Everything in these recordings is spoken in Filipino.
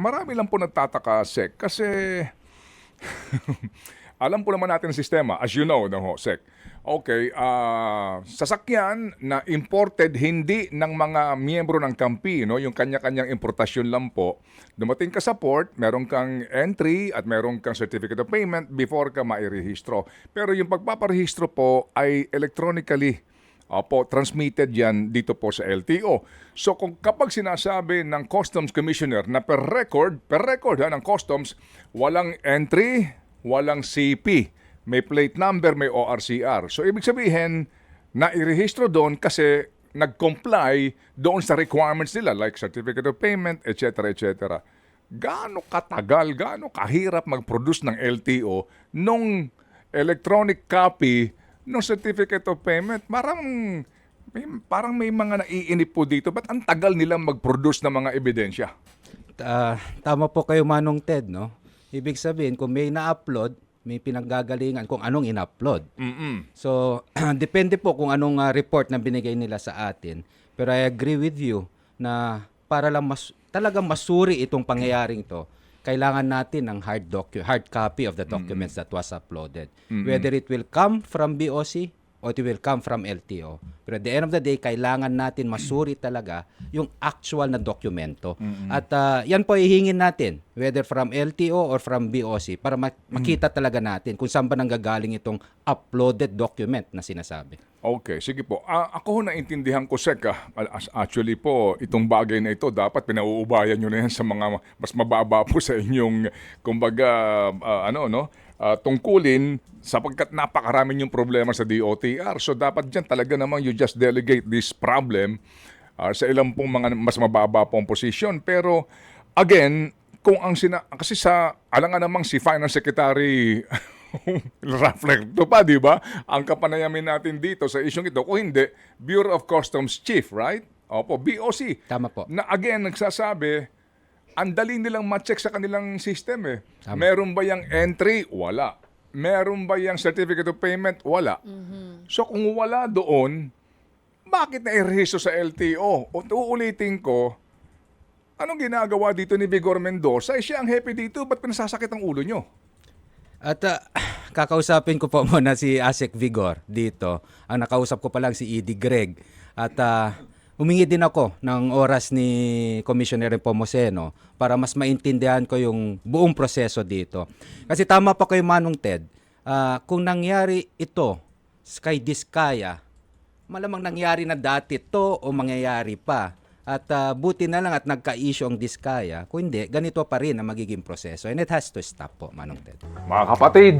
marami lang po nagtataka, Sec, kasi alam po naman natin ang sistema, as you know, no, ho, Sec. Okay, sasakyan na imported hindi ng mga miyembro ng kampi, no, yung kanya-kanyang importasyon lang po. Dumating ka sa port, meron kang entry at meron kang certificate of payment before ka mairehistro. Pero yung pagpaparehistro po ay electronically transmitted yan dito po sa LTO. So kapag sinasabi ng Customs Commissioner na per record ng Customs, walang entry, walang CP, may plate number, may ORCR. So ibig sabihin, na-irehistro doon kasi nag-comply doon sa requirements nila like certificate of payment, etc. etc. Gaano katagal, gaano kahirap mag-produce ng LTO nung electronic copy ng certificate of payment? Parang may mga naiinip po dito. Ba't ang tagal nilang mag-produce ng mga ebidensya? Tama po kayo, Manong Ted, no? Ibig sabihin, kung may na-upload, may pinanggagalingan kung anong in-upload. So, depende po kung anong report na binigay nila sa atin. Pero I agree with you na para lang talagang masuri itong pangyayaring to, kailangan natin ng hard copy of the documents that was uploaded. Whether it will come from BOC or it will come from LTO. Pero at the end of the day, kailangan natin masuri talaga yung actual na dokumento. At yan po ihingin natin, whether from LTO or from BOC, para makita talaga natin kung saan ba nanggagaling itong uploaded document na sinasabi. Okay, sige po. Ako naintindihan ko, Sec. Actually po, itong bagay na ito, dapat pinauubayan nyo na yan sa mga mas mababa po sa inyong, kumbaga, tungkulin sapagkat napakarami yung problema sa DOTR. So dapat dyan talaga naman you just delegate this problem sa ilang pong mga mas mababa pong posisyon. Pero again, kung kasi alangan namang si Finance Secretary reflecto pa, di ba? Ang kapanayamin natin dito sa isyong ito. Kung hindi, Bureau of Customs Chief, right? Opo, BOC. Tama po. Na again, nagsasabi, ang dali nilang ma-check sa kanilang system eh. Tama. Meron ba yung entry? Wala. Meron ba yung certificate of payment? Wala. So kung wala doon, bakit na-irehistro sa LTO? O uulitin ko, anong ginagawa dito ni Vigor Mendoza? Siya ang happy dito, ba't pinasasakit ang ulo nyo? At kakausapin ko po muna si Asek Vigor dito. Ang nakausap ko pa lang si Edie Greg. At humingi din ako ng oras ni Commissioner Pomoceno para mas maintindihan ko yung buong proseso dito. Kasi tama pa kayo, Manong Ted, kung nangyari ito kay Diskaya, malamang nangyari na dati to o mangyayari pa. At buti na lang at nagka-issue ang Diskaya. Kung hindi, ganito pa rin ang magiging proseso. And it has to stop po, Manong Ted. Mga kapatid,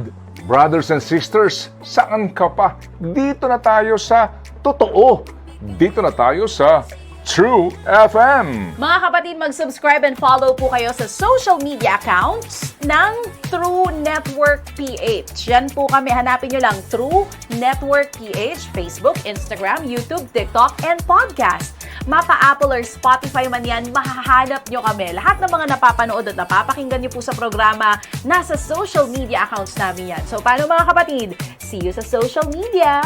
brothers and sisters, saan ka pa? Dito na tayo sa totoo. Dito na tayo sa True FM. Mga kapatid, mag-subscribe and follow po kayo sa social media accounts ng True Network PH. Yan po kami, hanapin nyo lang True Network PH, Facebook, Instagram, YouTube, TikTok, and podcast. Mapa Apple or Spotify man yan, mahahanap nyo kami. Lahat ng mga napapanood at napapakinggan nyo po sa programa, nasa social media accounts namin yan. So paano mga kapatid? See you sa social media!